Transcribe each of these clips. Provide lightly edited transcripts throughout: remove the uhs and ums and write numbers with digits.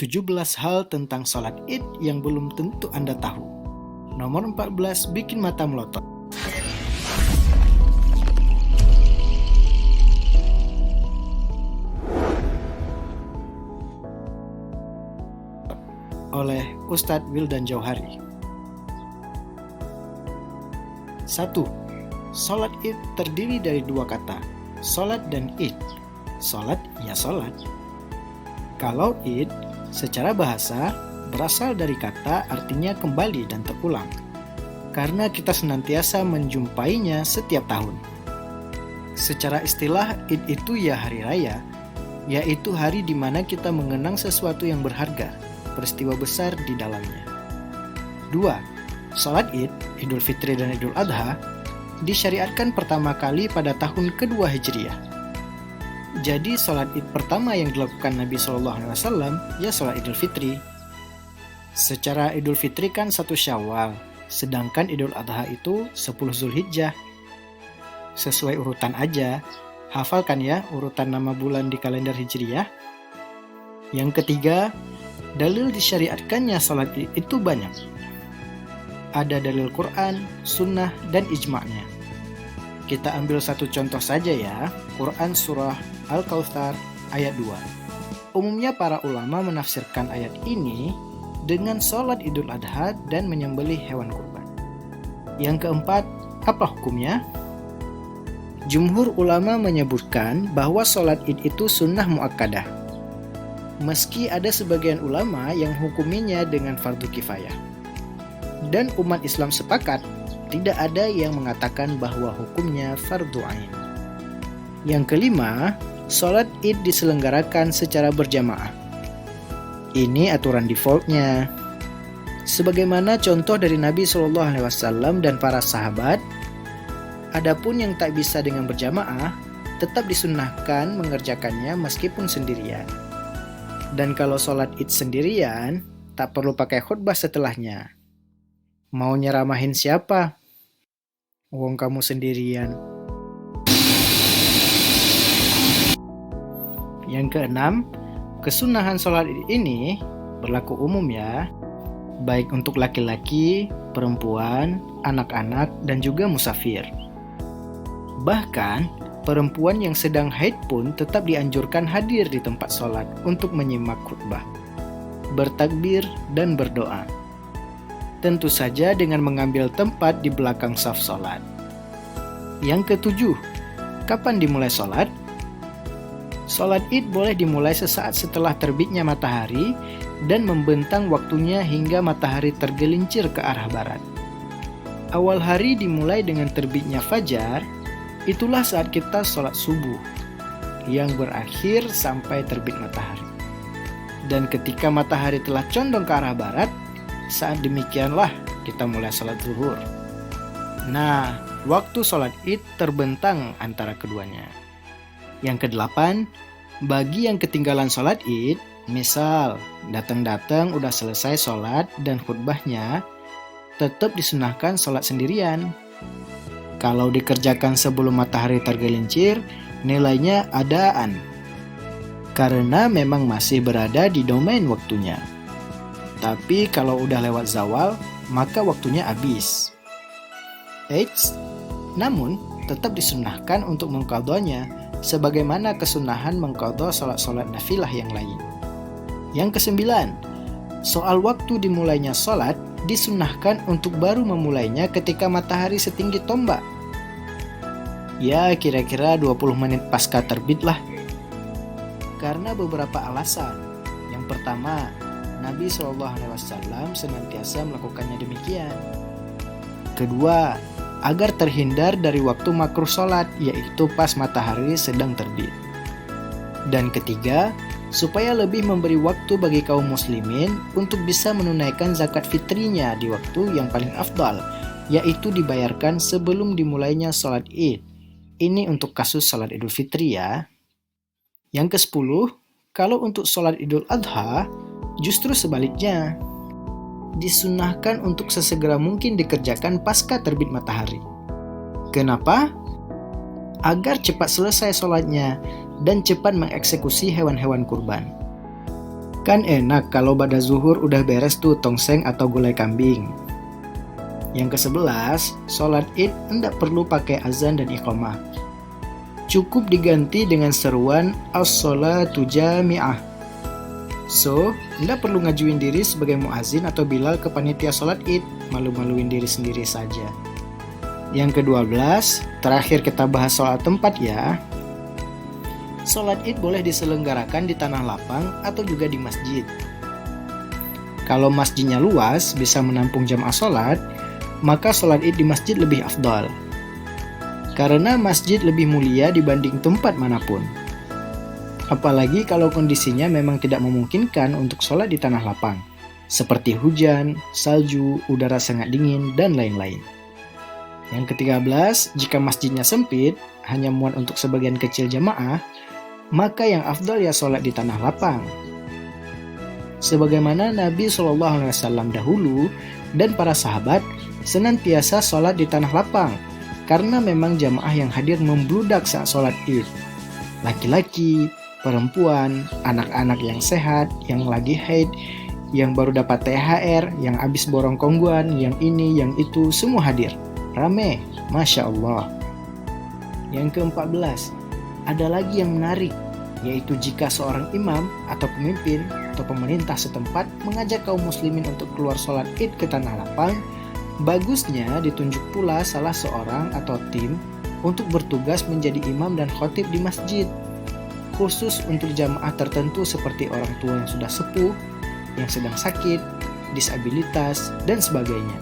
17 hal tentang sholat Id yang belum tentu Anda tahu. Nomor 14, bikin mata melotot. Oleh Ustadz Wildan Jauhari. 1. Sholat Id terdiri dari dua kata, sholat dan Id. Sholat ya sholat. Kalau Id, secara bahasa berasal dari kata artinya kembali dan terulang, karena kita senantiasa menjumpainya setiap tahun. Secara istilah, Id itu ya hari raya, yaitu hari di mana kita mengenang sesuatu yang berharga, peristiwa besar di dalamnya. 2. Sholat Id, Idul Fitri dan Idul Adha, disyariatkan pertama kali pada tahun kedua Hijriah. Jadi sholat Id pertama yang dilakukan Nabi SAW ya sholat Idul Fitri. Secara Idul Fitri kan 1 Syawal, sedangkan Idul Adha itu 10 Zulhijjah. Sesuai urutan aja, hafalkan ya urutan nama bulan di kalender Hijriah. Yang ketiga, dalil disyariatkannya sholat Id itu banyak. Ada dalil Quran, Sunnah, dan ijma'nya. Kita ambil satu contoh saja ya, Quran Surah Al-Kautsar ayat 2. Umumnya para ulama menafsirkan ayat ini dengan sholat Idul Adha dan menyembelih hewan kurban. Yang keempat, apa hukumnya? Jumhur ulama menyebutkan bahwa sholat Id itu sunnah muakkadah. Meski ada sebagian ulama yang hukuminya dengan fardu kifayah. Dan umat Islam sepakat, tidak ada yang mengatakan bahwa hukumnya fardu ain. Yang kelima, sholat Id diselenggarakan secara berjamaah. Ini aturan defaultnya. Sebagaimana contoh dari Nabi SAW dan para sahabat, adapun yang tak bisa dengan berjamaah, tetap disunnahkan mengerjakannya meskipun sendirian. Dan kalau sholat Id sendirian, tak perlu pakai khutbah setelahnya. Mau nyeramahin siapa? Wong kamu sendirian. Yang keenam, kesunahan sholat Id ini berlaku umum ya, baik untuk laki-laki, perempuan, anak-anak, dan juga musafir. Bahkan, perempuan yang sedang haid pun tetap dianjurkan hadir di tempat sholat untuk menyimak khutbah, bertakbir, dan berdoa. Tentu saja dengan mengambil tempat di belakang saf sholat. Yang ketujuh, kapan dimulai sholat? Sholat Id boleh dimulai sesaat setelah terbitnya matahari dan membentang waktunya hingga matahari tergelincir ke arah barat. Awal hari dimulai dengan terbitnya fajar, itulah saat kita sholat subuh, yang berakhir sampai terbit matahari. Dan ketika matahari telah condong ke arah barat, saat demikianlah kita mulai sholat zuhur. Nah, waktu sholat Id terbentang antara keduanya. Yang kedelapan, bagi yang ketinggalan sholat Id, misal datang-datang udah selesai sholat dan khutbahnya, tetap disunahkan sholat sendirian. Kalau dikerjakan sebelum matahari tergelincir, nilainya adaan, karena memang masih berada di domain waktunya. Tapi kalau udah lewat zawal, maka waktunya habis. Eits, namun tetap disunahkan untuk mengqadhonya, sebagaimana kesunahan mengqadho sholat-sholat nafilah yang lain. Yang kesembilan, soal waktu dimulainya sholat, disunahkan untuk baru memulainya ketika matahari setinggi tombak. Ya, kira-kira 20 menit pasca terbit lah. Karena beberapa alasan. Yang pertama, Nabi SAW senantiasa melakukannya demikian. Kedua, agar terhindar dari waktu makruh sholat, yaitu pas matahari sedang terbit. Dan ketiga, supaya lebih memberi waktu bagi kaum muslimin untuk bisa menunaikan zakat fitrinya di waktu yang paling afdal, yaitu dibayarkan sebelum dimulainya sholat Id. Ini untuk kasus sholat Idul Fitri ya. Yang ke-10, kalau untuk sholat Idul Adha, justru sebaliknya, disunahkan untuk sesegera mungkin dikerjakan pasca terbit matahari. Kenapa? Agar cepat selesai sholatnya dan cepat mengeksekusi hewan-hewan kurban. Kan enak kalau pada zuhur udah beres tuh tongseng atau gulai kambing. Yang ke-11, sholat id tidak perlu pakai azan dan iqamah. Cukup diganti dengan seruan as-sholatu jami'ah. So, tidak perlu ngajuin diri sebagai muazin atau bilal ke panitia sholat id, malu-maluin diri sendiri saja. Yang ke-12, terakhir kita bahas soal tempat ya. Sholat id boleh diselenggarakan di tanah lapang atau juga di masjid. Kalau masjidnya luas, bisa menampung jamaah sholat, maka sholat id di masjid lebih afdal. Karena masjid lebih mulia dibanding tempat manapun. Apalagi kalau kondisinya memang tidak memungkinkan untuk sholat di tanah lapang, seperti hujan, salju, udara sangat dingin, dan lain-lain. Yang ke-13, jika masjidnya sempit, hanya muat untuk sebagian kecil jamaah, maka yang afdal ya sholat di tanah lapang. Sebagaimana Nabi SAW dahulu dan para sahabat senantiasa sholat di tanah lapang, karena memang jamaah yang hadir membludak saat sholat id. Laki-laki, perempuan, anak-anak yang sehat, yang lagi haid, yang baru dapat THR, yang habis borong kongguan, yang ini, yang itu, semua hadir. Rame, Masya Allah. Yang ke-14, ada lagi yang menarik, yaitu jika seorang imam atau pemimpin atau pemerintah setempat mengajak kaum muslimin untuk keluar sholat id ke tanah lapang, bagusnya ditunjuk pula salah seorang atau tim untuk bertugas menjadi imam dan khotib di masjid, khusus untuk jamaah tertentu seperti orang tua yang sudah sepuh, yang sedang sakit, disabilitas, dan sebagainya.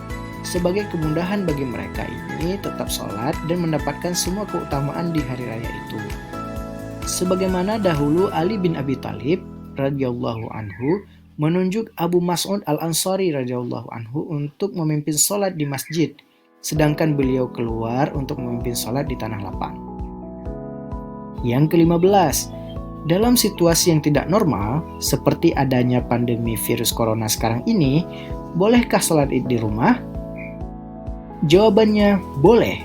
Sebagai kemudahan bagi mereka ini tetap sholat dan mendapatkan semua keutamaan di hari raya itu. Sebagaimana dahulu Ali bin Abi Thalib radhiyallahu anhu menunjuk Abu Mas'ud Al-Ansari radhiyallahu anhu untuk memimpin sholat di masjid, sedangkan beliau keluar untuk memimpin sholat di tanah lapang. Yang ke-15, dalam situasi yang tidak normal, seperti adanya pandemi virus corona sekarang ini, bolehkah sholat id di rumah? Jawabannya, boleh.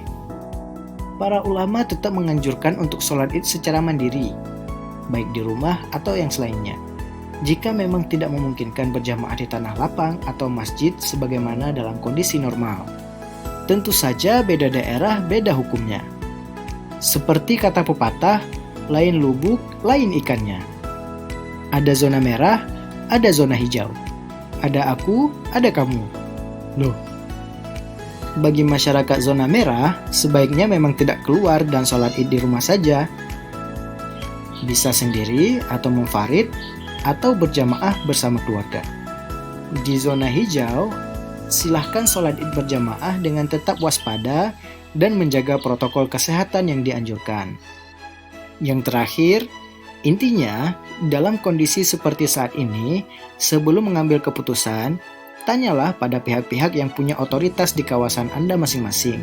Para ulama tetap menganjurkan untuk sholat id secara mandiri, baik di rumah atau yang selainnya, jika memang tidak memungkinkan berjamaah di tanah lapang atau masjid sebagaimana dalam kondisi normal. Tentu saja beda daerah, beda hukumnya. Seperti kata pepatah, lain lubuk, lain ikannya. Ada zona merah, ada zona hijau. Ada aku, ada kamu. Loh, bagi masyarakat zona merah, sebaiknya memang tidak keluar dan sholat id di rumah saja. Bisa sendiri atau munfarid atau berjamaah bersama keluarga. Di zona hijau, silahkan sholat id berjamaah dengan tetap waspada dan menjaga protokol kesehatan yang dianjurkan. Yang terakhir, intinya, dalam kondisi seperti saat ini, sebelum mengambil keputusan, tanyalah pada pihak-pihak yang punya otoritas di kawasan Anda masing-masing.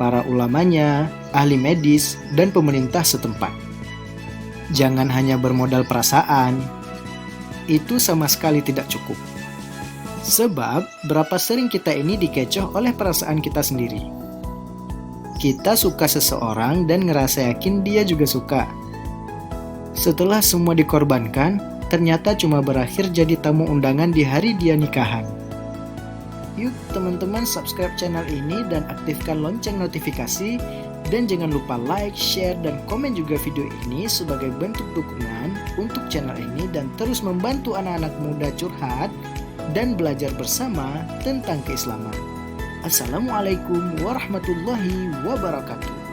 Para ulamanya, ahli medis, dan pemerintah setempat. Jangan hanya bermodal perasaan. Itu sama sekali tidak cukup. Sebab, berapa sering kita ini dikecoh oleh perasaan kita sendiri. Kita suka seseorang dan ngerasa yakin dia juga suka. Setelah semua dikorbankan, ternyata cuma berakhir jadi tamu undangan di hari dia nikahan. Yuk teman-teman subscribe channel ini dan aktifkan lonceng notifikasi. Dan jangan lupa like, share, dan komen juga video ini sebagai bentuk dukungan untuk channel ini dan terus membantu anak-anak muda curhat dan belajar bersama tentang keislaman. Assalamualaikum warahmatullahi wabarakatuh.